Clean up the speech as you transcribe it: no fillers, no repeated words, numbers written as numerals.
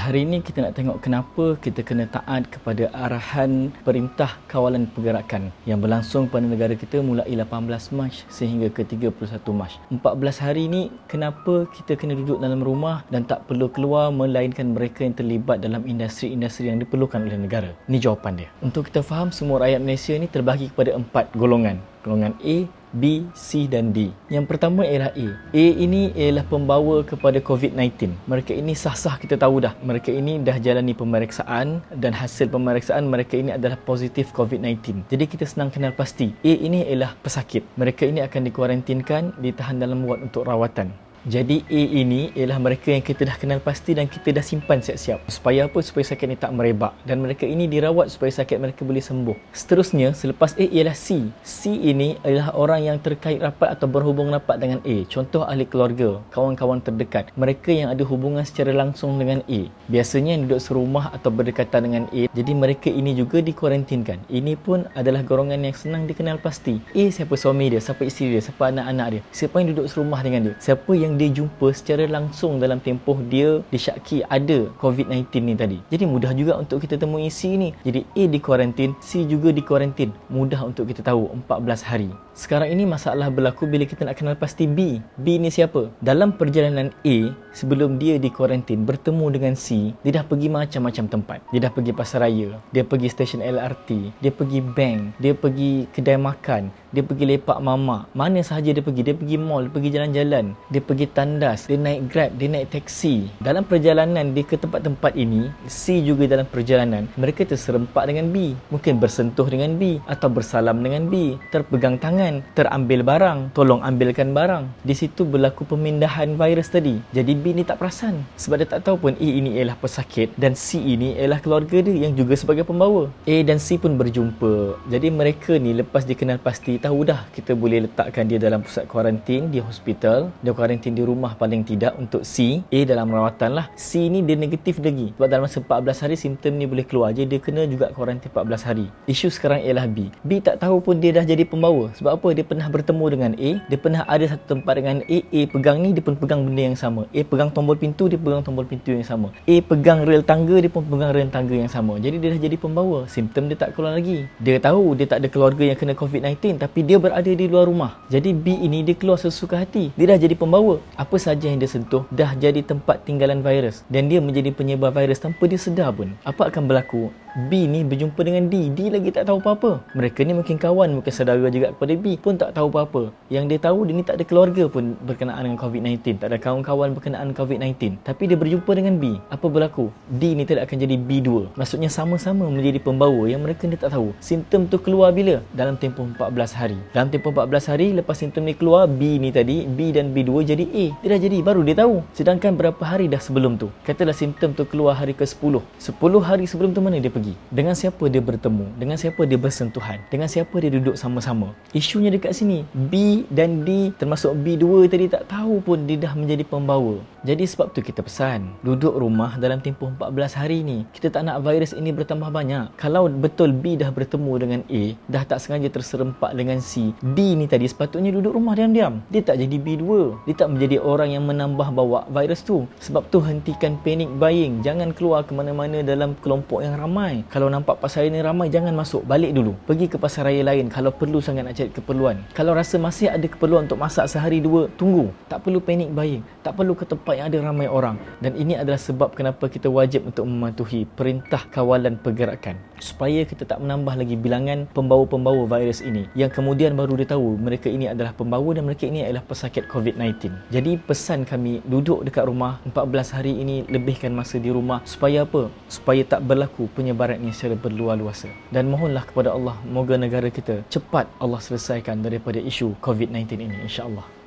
Hari ini kita nak tengok kenapa kita kena taat kepada arahan Perintah Kawalan Pergerakan yang berlangsung pada negara kita mulai 18 Mac sehingga ke 31 Mac. 14 hari ini kenapa kita kena duduk dalam rumah dan tak perlu keluar melainkan mereka yang terlibat dalam industri-industri yang diperlukan oleh negara. Ini jawapan dia. Untuk kita faham, semua rakyat Malaysia ni terbahagi kepada 4 golongan. Golongan A, B, C dan D. Yang pertama ialah A. A ini ialah pembawa kepada COVID-19. Mereka ini sah-sah kita tahu dah. Mereka ini dah jalani pemeriksaan dan hasil pemeriksaan mereka ini adalah positif COVID-19. Jadi kita senang kenal pasti. A ini ialah pesakit. Mereka ini akan dikuarantinkan, ditahan dalam ward untuk rawatan. Jadi A ini ialah mereka yang kita dah kenal pasti dan kita dah simpan siap-siap. Supaya apa? Supaya sakit ni tak merebak. Dan mereka ini dirawat supaya sakit mereka boleh sembuh. Seterusnya, selepas A ialah C. C ini adalah orang yang terkait rapat atau berhubung rapat dengan A. Contoh ahli keluarga, kawan-kawan terdekat. Mereka yang ada hubungan secara langsung dengan A. Biasanya yang duduk serumah atau berdekatan dengan A. Jadi mereka ini juga dikuarantinkan. Ini pun adalah golongan yang senang dikenal pasti. A siapa suami dia, siapa isteri dia, siapa anak-anak dia, siapa yang duduk serumah dengan dia, siapa yang dia jumpa secara langsung dalam tempoh dia disyaki ada COVID-19 ni tadi. Jadi mudah juga untuk kita temui C ni. Jadi A dikuarantin, C juga dikuarantin. Mudah untuk kita tahu 14 hari. Sekarang ini masalah berlaku bila kita nak kenal pasti B. B ni siapa? Dalam perjalanan A, sebelum dia dikuarantin bertemu dengan C, dia dah pergi macam-macam tempat. Dia dah pergi pasaraya, dia pergi stesen LRT, dia pergi bank, dia pergi kedai makan, dia pergi lepak mamak. Mana sahaja dia pergi mall, dia pergi jalan-jalan, dia pergi tandas, dia naik Grab, dia naik taksi. Dalam perjalanan dia ke tempat-tempat ini, C juga dalam perjalanan, mereka terserempak dengan B. Mungkin bersentuh dengan B atau bersalam dengan B, terpegang tangan, terambil barang, tolong ambilkan barang. Di situ berlaku pemindahan virus tadi. Jadi B ni tak perasan sebab dia tak tahu pun A ini ialah pesakit dan C ini ialah keluarga dia yang juga sebagai pembawa. A dan C pun berjumpa. Jadi mereka ni lepas dikenal pasti tahu dah kita boleh letakkan dia dalam pusat kuarantin di hospital, dia kuarantin di rumah paling tidak untuk C. A dalam rawatan lah. C ni dia negatif lagi sebab dalam masa 14 hari simptom ni boleh keluar je, dia kena juga kuarantin 14 hari. Isu sekarang ialah B. B tak tahu pun dia dah jadi pembawa. Sebab apa? Dia pernah bertemu dengan A, dia pernah ada satu tempat dengan A. A pegang ni, dia pun pegang benda yang sama. A pegang tombol pintu, dia pegang tombol pintu yang sama. A pegang rel tangga, dia pun pegang rel tangga yang sama. Jadi dia dah jadi pembawa. Simptom dia tak keluar lagi. Dia tahu dia tak ada keluarga yang kena COVID-19 tapi dia berada di luar rumah. Jadi B ini dia keluar sesuka hati. Dia dah jadi pembawa. Apa saja yang dia sentuh dah jadi tempat tinggalan virus dan dia menjadi penyebar virus tanpa dia sedar pun. Apa akan berlaku? B ni berjumpa dengan D. D lagi tak tahu apa-apa. Mereka ni mungkin kawan, mungkin saudara juga kepada B, pun tak tahu apa-apa. Yang dia tahu dia ni tak ada keluarga pun berkenaan dengan COVID-19, tak ada kawan-kawan berkenaan COVID-19. Tapi dia berjumpa dengan B. Apa berlaku? D ni tidak akan jadi B2. Maksudnya sama-sama menjadi pembawa yang mereka ni tak tahu. Simptom tu keluar bila? Dalam tempoh 14 hari. Dalam tempoh 14 hari lepas simptom ni keluar, B ni tadi, B dan B2 jadi A. Dia dah jadi, baru dia tahu. Sedangkan berapa hari dah sebelum tu? Katalah simptom tu keluar hari ke-10. 10 hari sebelum tu mana dia pergi? Dengan siapa dia bertemu? Dengan siapa dia bersentuhan? Dengan siapa dia duduk sama-sama? Isunya dekat sini. B dan D termasuk B2 tadi tak tahu pun dia dah menjadi pembawa. Jadi sebab tu kita pesan, duduk rumah dalam tempoh 14 hari ni. Kita tak nak virus ini bertambah banyak. Kalau betul B dah bertemu dengan A, dah tak sengaja terserempak dengan C, D ni tadi sepatutnya duduk rumah diam-diam. Dia tak jadi B2. Dia tak menjadi orang yang menambah bawa virus tu. Sebab tu hentikan panic buying. Jangan keluar ke mana-mana dalam kelompok yang ramai. Kalau nampak pasaraya ni ramai, jangan masuk. Balik dulu. Pergi ke pasaraya lain kalau perlu sangat nak cari keperluan. Kalau rasa masih ada keperluan untuk masak sehari dua, tunggu. Tak perlu panic buying. Tak perlu ke tempat yang ada ramai orang. Dan ini adalah sebab kenapa kita wajib untuk mematuhi Perintah Kawalan Pergerakan. Supaya kita tak menambah lagi bilangan pembawa-pembawa virus ini. Yang kemudian baru dia tahu mereka ini adalah pembawa dan mereka ini adalah pesakit COVID-19. Jadi pesan kami, duduk dekat rumah 14 hari ini, lebihkan masa di rumah. Supaya apa? Supaya tak berlaku penyebaran ini secara berluar-luasa. Dan mohonlah kepada Allah, moga negara kita cepat Allah selesaikan daripada isu COVID-19 ini, insya-Allah.